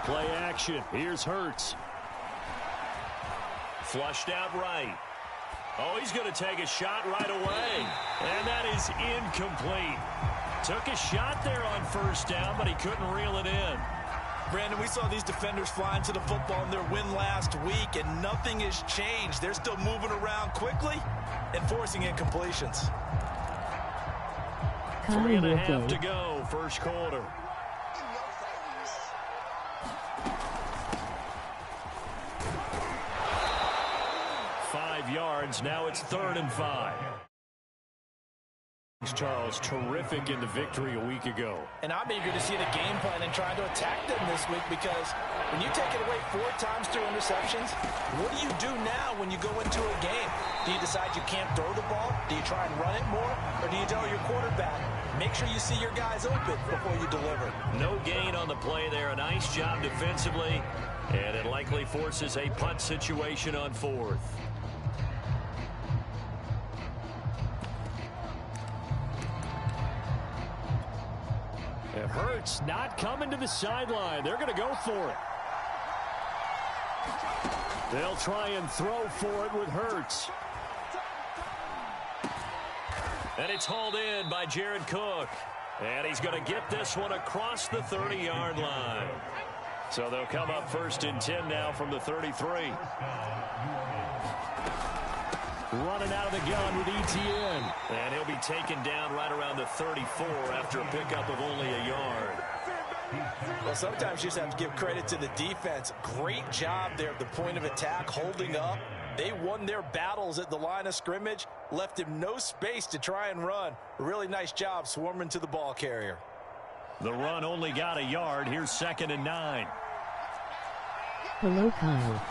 Play action. Here's Hurts. Flushed out right. Oh, he's going to take a shot right away. And that is incomplete. Took a shot there on first down, but he couldn't reel it in. Brandon, we saw these defenders flying to the football in their win last week, and nothing has changed. They're still moving around quickly and forcing incompletions. 3.5 to go, first quarter. Yards. Now it's 3rd and 5. Charles, terrific in the victory a week ago. And I'm eager to see the game plan and trying to attack them this week, because when you take it away 4 times through interceptions, what do you do now when you go into a game? Do you decide you can't throw the ball? Do you try and run it more? Or do you tell your quarterback, make sure you see your guys open before you deliver? No gain on the play there. A nice job defensively. And it likely forces a punt situation on 4th. It hurts, not coming to the sideline. They're going to go for it. They'll try and throw for it with Hurts. And it's hauled in by Jared Cook. And he's going to get this one across the 30-yard line. So they'll come up 1st and 10 now from the 33. Running out of the gun with Etienne. And he'll be taken down right around the 34 after a pickup of only a yard. Well, sometimes you just have to give credit to the defense. Great job there at the point of attack, holding up. They won their battles at the line of scrimmage, left him no space to try and run. A really nice job swarming to the ball carrier. The run only got a yard. Here's 2nd and 9. Hello, Kyle.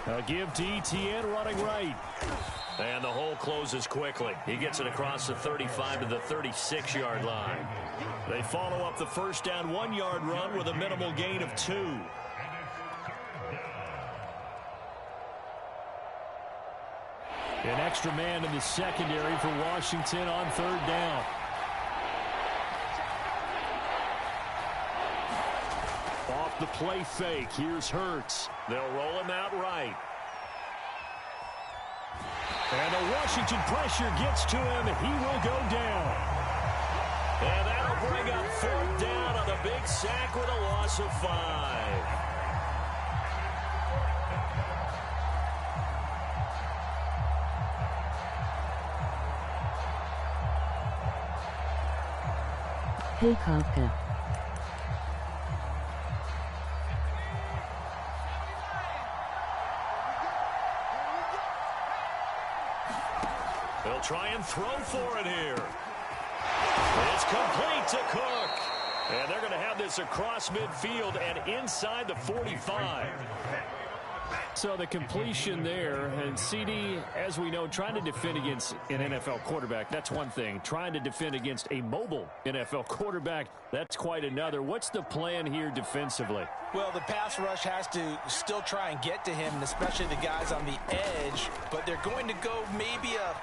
A give to Etienne running right. And the hole closes quickly. He gets it across the 35 to the 36-yard line. They follow up the first down 1-yard run with a minimal gain of 2. An extra man in the secondary for Washington on 3rd down. Off the play fake. Here's Hurts. They'll roll him out right. And the Washington pressure gets to him. He will go down. And that'll bring up 4th down on a big sack with a loss of 5. Hey, Kafka. They'll try and throw for it here. It's complete to Cook. And they're going to have this across midfield and inside the 45. So the completion there, and CD, as we know, trying to defend against an NFL quarterback, that's one thing. Trying to defend against a mobile NFL quarterback, that's quite another. What's the plan here defensively? Well, the pass rush has to still try and get to him, and especially the guys on the edge, but they're going to go maybe a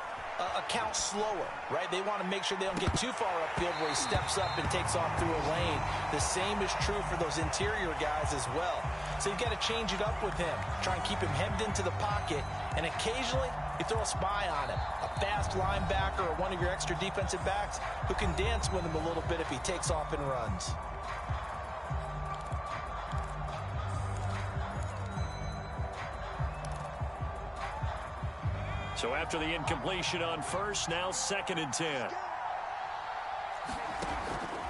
count slower, right? They want to make sure they don't get too far upfield where he steps up and takes off through a lane. The same is true for those interior guys as well. So you've got to change it up with him. Try and keep him hemmed into the pocket, and occasionally you throw a spy on him. A fast linebacker or one of your extra defensive backs who can dance with him a little bit if he takes off and runs. So after the incompletion on first, now 2nd and 10.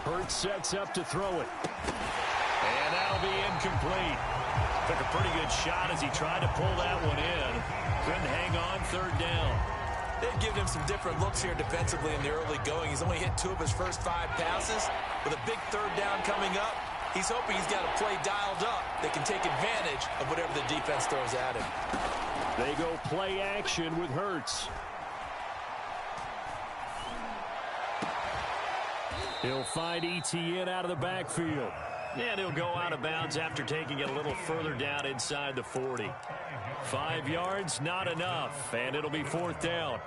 Hurts sets up to throw it. And that'll be incomplete. Took a pretty good shot as he tried to pull that one in. Couldn't hang on 3rd down. They've given him some different looks here defensively in the early going. He's only hit 2 of his first 5 passes. With a big 3rd down coming up, he's hoping he's got a play dialed up that can take advantage of whatever the defense throws at him. They go play action with Hurts. He'll find Etienne out of the backfield. And he'll go out of bounds after taking it a little further down inside the 40. 5 yards, not enough, and it'll be 4th down.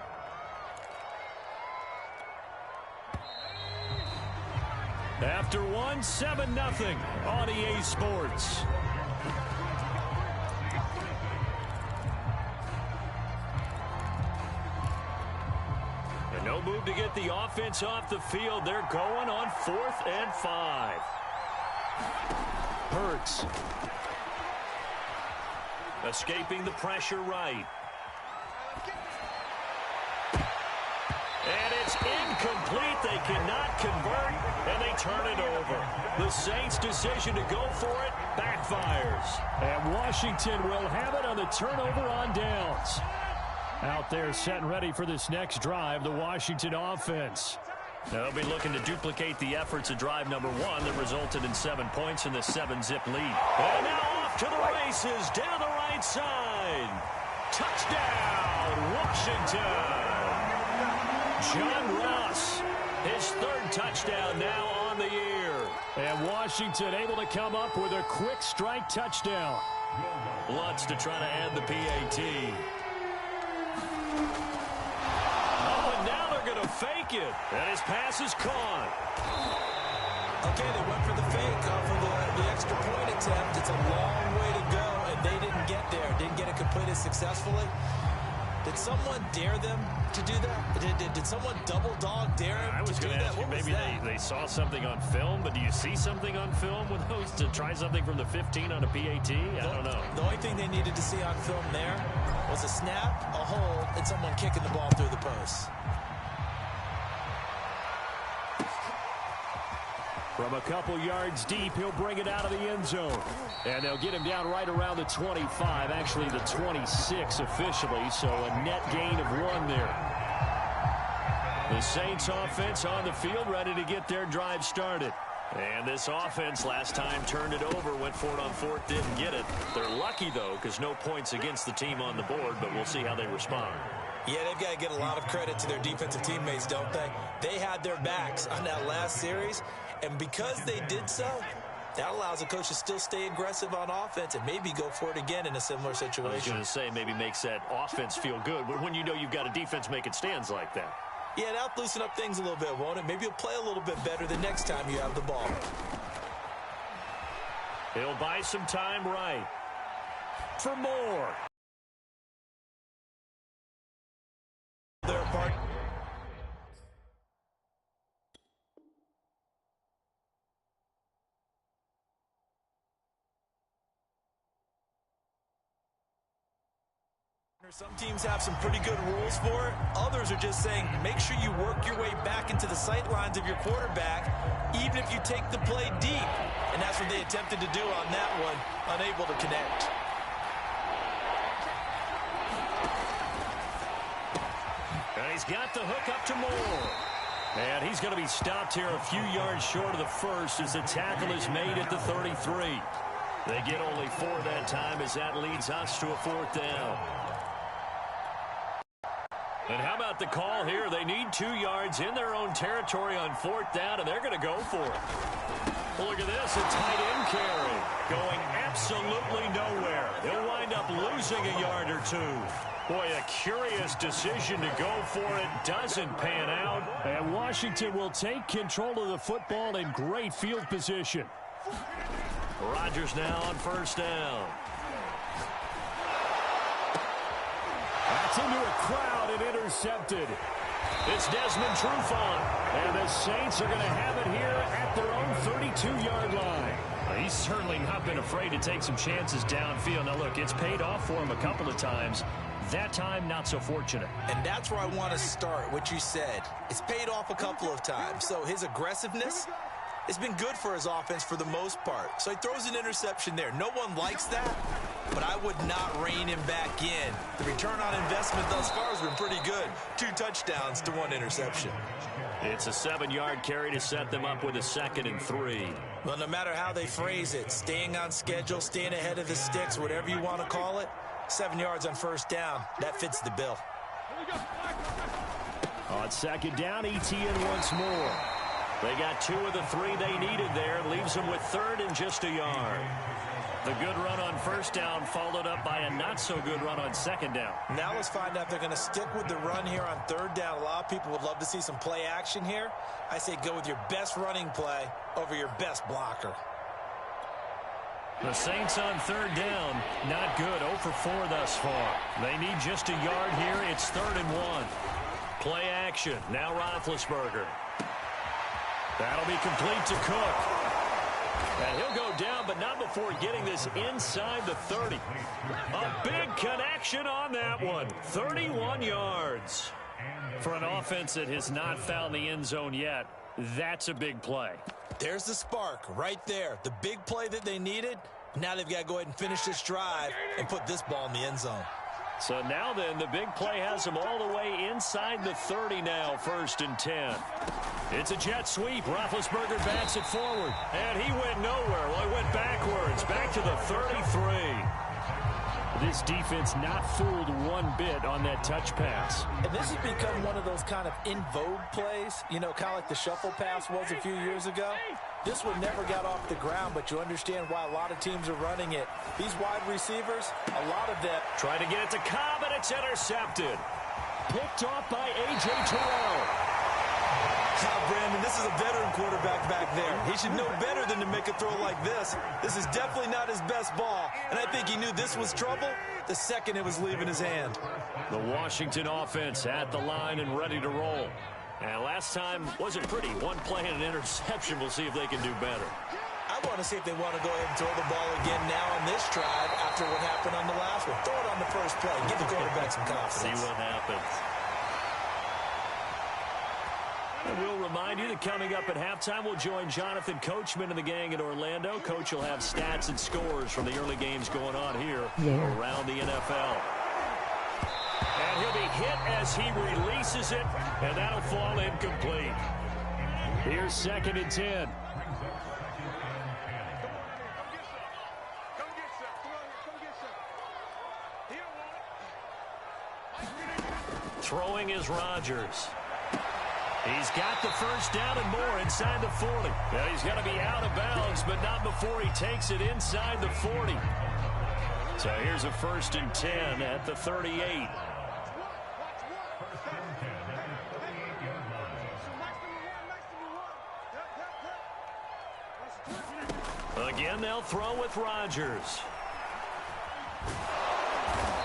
After one, 7-0 on EA Sports. And no move to get the offense off the field. They're going on 4th and 5. Hurts. Escaping the pressure right. And it's incomplete. They cannot convert, and they turn it over. The Saints' decision to go for it backfires. And Washington will have it on the turnover on downs. Out there set and ready for this next drive, the Washington offense. They'll be looking to duplicate the efforts of drive number 1 that resulted in 7 points in the 7-zip lead. And now off to the races down the right side. Touchdown, Washington. John Ross, his 3rd touchdown now on the year. And Washington able to come up with a quick strike touchdown. Lutz to try to add the PAT. And now they're going to fake it. And his pass is caught. Okay, they went for the fake off of the extra point attempt. It's a long way to go, and they didn't get there. Didn't get it completed successfully. Did someone dare them to do that? Did someone double dog dare him I was to do going to that? ask you, What was maybe that? they saw something on film, but do you see something on film with those to try something from the 15 on a PAT? I don't know. The only thing they needed to see on film there was a snap, a hold, and someone kicking the ball through the post. From a couple yards deep, he'll bring it out of the end zone. And they'll get him down right around the 25, actually the 26 officially, so a net gain of 1 there. The Saints offense on the field, ready to get their drive started. And this offense last time turned it over, went for it on 4th, didn't get it. They're lucky, though, because no points against the team on the board, but we'll see how they respond. Yeah, they've got to get a lot of credit to their defensive teammates, don't they? They had their backs on that last series, and because they did so, that allows the coach to still stay aggressive on offense and maybe go for it again in a similar situation. I was going to say maybe makes that offense feel good, but when you know you've got a defense making stands like that. Yeah, that'll loosen up things a little bit, won't it? Maybe you'll play a little bit better the next time you have the ball. He'll buy some time right. For more. Their part. Some teams have some pretty good rules for it. Others are just saying, make sure you work your way back into the sight lines of your quarterback, even if you take the play deep. And that's what they attempted to do on that one, unable to connect. And he's got the hook up to Moore. And he's going to be stopped here a few yards short of the first as the tackle is made at the 33. They get only 4 that time as that leads us to a 4th down. And how about the call here? They need 2 yards in their own territory on 4th down, and they're going to go for it. Well, look at this, a tight end carry going absolutely nowhere. They'll wind up losing a yard or 2. Boy, a curious decision to go for it. Doesn't pan out. And Washington will take control of the football in great field position. Rodgers now on 1st down. That's into a crowd and intercepted. It's Desmond Trufant. And the Saints are going to have it here at their own 32-yard line. He's certainly not been afraid to take some chances downfield. Now, look, it's paid off for him a couple of times. That time, not so fortunate. And that's where I want to start, what you said. It's paid off a couple of times. So his aggressiveness has been good for his offense for the most part. So he throws an interception there. No one likes that, but I would not rein him back in. The return on investment thus far has been pretty good. 2 touchdowns to 1 interception. It's a 7-yard carry to set them up with a 2nd and 3. Well, no matter how they phrase it, staying on schedule, staying ahead of the sticks, whatever you want to call it, 7 yards on 1st down, that fits the bill. On 2nd down, ETN once more. They got 2 of the 3 they needed there. Leaves them with 3rd and just a yard. The good run on 1st down followed up by a not-so-good run on 2nd down. Now let's find out if they're going to stick with the run here on 3rd down. A lot of people would love to see some play action here. I say go with your best running play over your best blocker. The Saints on 3rd down. Not good. 0 for 4 thus far. They need just a yard here. It's 3rd and 1. Play action. Now Roethlisberger. That'll be complete to Cook. And he'll go down, but not before getting this inside the 30. A big connection on that one. 31 yards. For an offense that has not found the end zone yet, that's a big play. There's the spark right there. The big play that they needed. Now they've got to go ahead and finish this drive and put this ball in the end zone. So now then, the big play has them all the way inside the 30 now, 1st and 10. It's a jet sweep. Roethlisberger bats it forward. And he went nowhere. Well, he went backwards. Back to the 33. This defense not fooled one bit on that touch pass. And this has become one of those kind of in vogue plays, you know, kind of like the shuffle pass was a few years ago. This one never got off the ground, but you understand why a lot of teams are running it. These wide receivers, a lot of them. Trying to get it to Cobb, and it's intercepted. Picked off by A.J. Terrell. Brandon, this is a veteran quarterback back there. He should know better than to make a throw like this. This is definitely not his best ball, and I think he knew this was trouble the second it was leaving his hand. The Washington offense at the line and ready to roll. And last time wasn't pretty. One play and an interception. We'll see if they can do better. I want to see if they want to go ahead and throw the ball again now on this drive after what happened on the last one. Throw it on the first play. Give the quarterback some confidence. See what happens. And we'll remind you that coming up at halftime, we'll join Jonathan Coachman and the gang in Orlando. Coach will have stats and scores from the early games going on here around the NFL. And he'll be hit as he releases it, and that'll fall incomplete. Here's 2nd and 10. Throwing is Rodgers. He's got the 1st down and more inside the 40. Well, he's got to be out of bounds, but not before he takes it inside the 40. So here's a 1st and 10 at the 38. Again, they'll throw with Rodgers.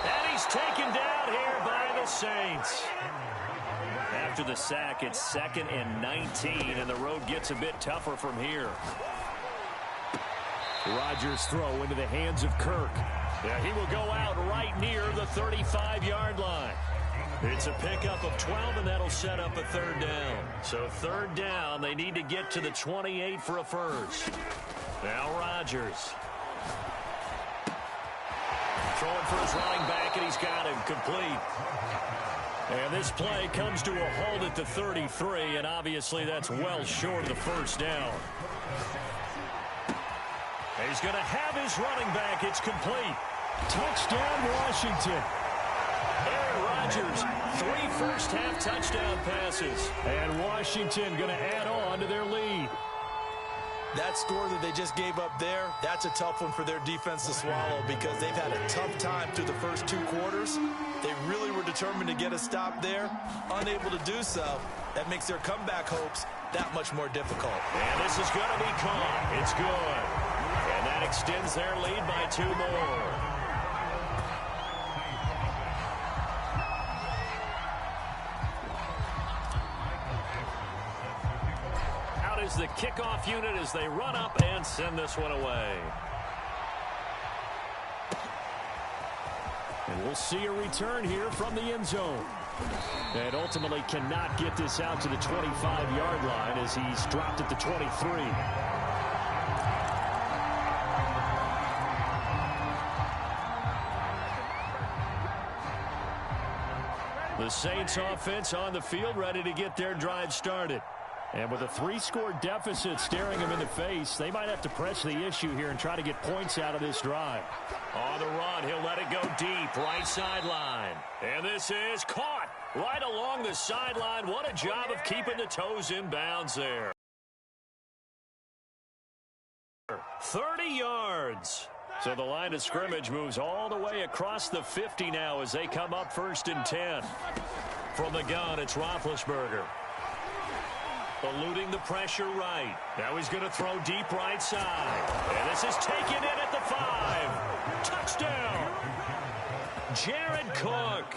And he's taken down here by the Saints. After the sack, it's 2nd and 19, and the road gets a bit tougher from here. Rodgers' throw into the hands of Kirk. Yeah, he will go out right near the 35-yard line. It's a pickup of 12, and that'll set up a 3rd down. So 3rd down, they need to get to the 28 for a first. Now Rodgers. Throwing for his running back, and he's got him complete. And this play comes to a halt at the 33, and obviously that's well short of the 1st down. He's going to have his running back. It's complete. Touchdown, Washington. Aaron Rodgers, 3 first-half touchdown passes. And Washington going to add on to their lead. That score that they just gave up there, that's a tough one for their defense to swallow because they've had a tough time through the first 2 quarters. They really were determined to get a stop there. Unable to do so, that makes their comeback hopes that much more difficult. And this is going to be caught. It's good. And that extends their lead by 2 more. Is the kickoff unit as they run up and send this one away. And we'll see a return here from the end zone. And ultimately cannot get this out to the 25-yard line as he's dropped at the 23. The Saints offense on the field ready to get their drive started. And with a 3-score deficit staring them in the face, they might have to press the issue here and try to get points out of this drive. On the run, he'll let it go deep, right sideline. And this is caught right along the sideline. What a job of keeping the toes in bounds there. 30 yards. So the line of scrimmage moves all the way across the 50 now as they come up 1st and 10. From the gun, it's Roethlisberger. Eluding the pressure right. Now he's going to throw deep right side. And this is taken in at the 5. Touchdown. Jared Cook.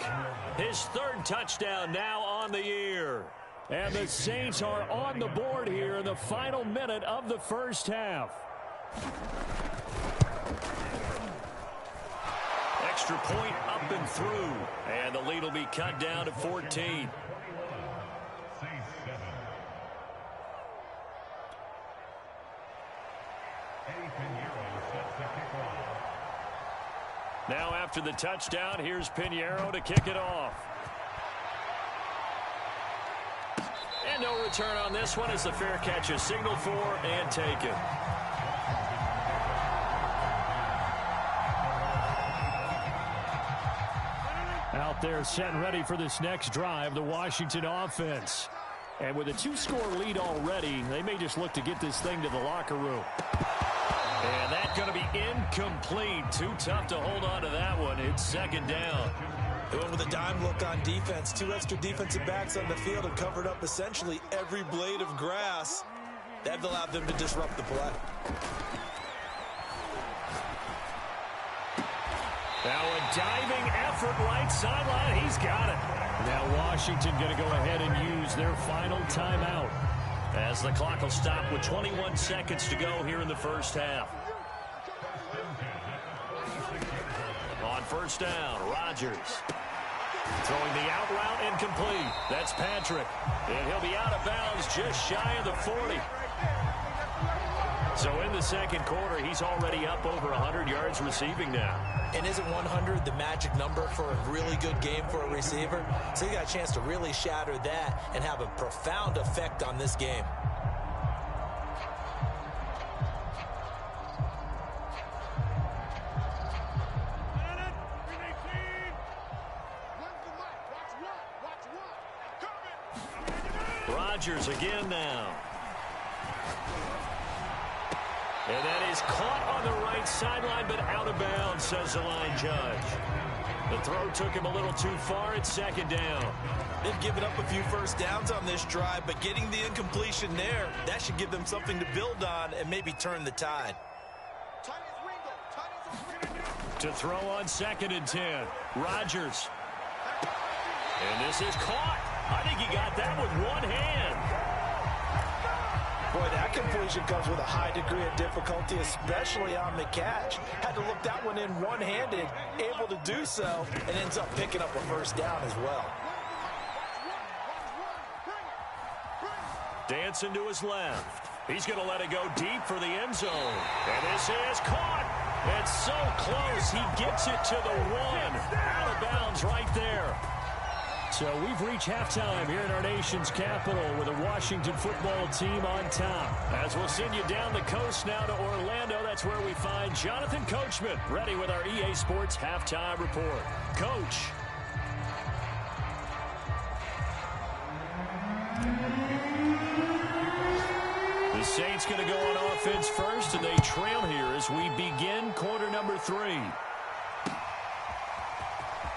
His 3rd touchdown now on the year. And the Saints are on the board here in the final minute of the first half. Extra point up and through. And the lead will be cut down to 14. Now after the touchdown, here's Pinheiro to kick it off. And no return on this one as the fair catch is signaled for and taken. Out there set and ready for this next drive, the Washington offense. And with a 2-score lead already, they may just look to get this thing to the locker room. And that's going to be incomplete. Too tough to hold on to that one. It's 2nd down. They went with a dime look on defense. 2 extra defensive backs on the field and covered up essentially every blade of grass. That allowed them to disrupt the play. Now a diving effort right sideline. He's got it. Now Washington going to go ahead and use their final timeout. As the clock will stop with 21 seconds to go here in the first half. On 1st down, Rodgers. Throwing the out route incomplete. That's Patrick. And he'll be out of bounds just shy of the 40. So in the 2nd quarter, he's already up over 100 yards receiving now. And isn't 100 the magic number for a really good game for a receiver? So you got a chance to really shatter that and have a profound effect on this game. Rodgers again now. And that is caught on the right sideline, but out of bounds, says the line judge. The throw took him a little too far. It's 2nd down. They've given up a few first downs on this drive, but getting the incompletion there, that should give them something to build on and maybe turn the tide. To throw on 2nd and 10. Rodgers. And this is caught. I think he got that with one hand. Boy, that completion comes with a high degree of difficulty, especially on the catch. Had to look that one in one-handed, able to do so, and ends up picking up a first down as well. Dancing to his left. He's going to let it go deep for the end zone. And this is caught. And so close, he gets it to the 1. Out of bounds right there. So we've reached halftime here in our nation's capital with the Washington football team on top. As we'll send you down the coast now to Orlando, that's where we find Jonathan Coachman ready with our EA Sports halftime report. Coach. The Saints going to go on offense first, and they trail here as we begin quarter number 3.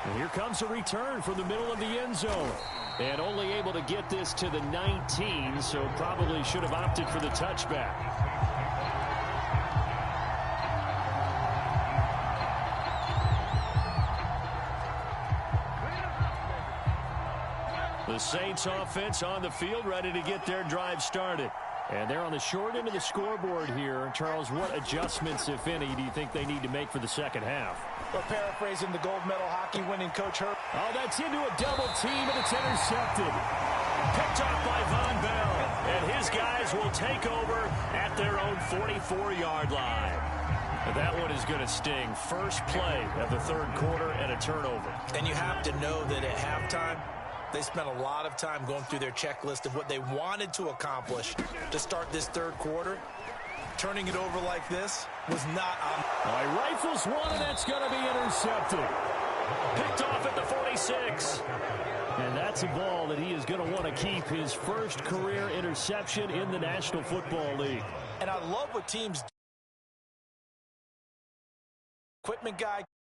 And here comes a return from the middle of the end zone. And only able to get this to the 19, so probably should have opted for the touchback. The Saints offense on the field ready to get their drive started. And they're on the short end of the scoreboard here. Charles, what adjustments, if any, do you think they need to make for the second half? Well, paraphrasing the gold medal hockey winning coach Herb. Oh, that's into a double team, and it's intercepted. Picked off by Von Bell. And his guys will take over at their own 44-yard line. That one is going to sting. First play of the third quarter and a turnover. And you have to know that at halftime, they spent a lot of time going through their checklist of what they wanted to accomplish to start this third quarter. Turning it over like this was not on. He rifles one, and that's going to be intercepted. Picked off at the 46. And that's a ball that he is going to want to keep, his first career interception in the National Football League. And I love what teams do. equipment guy.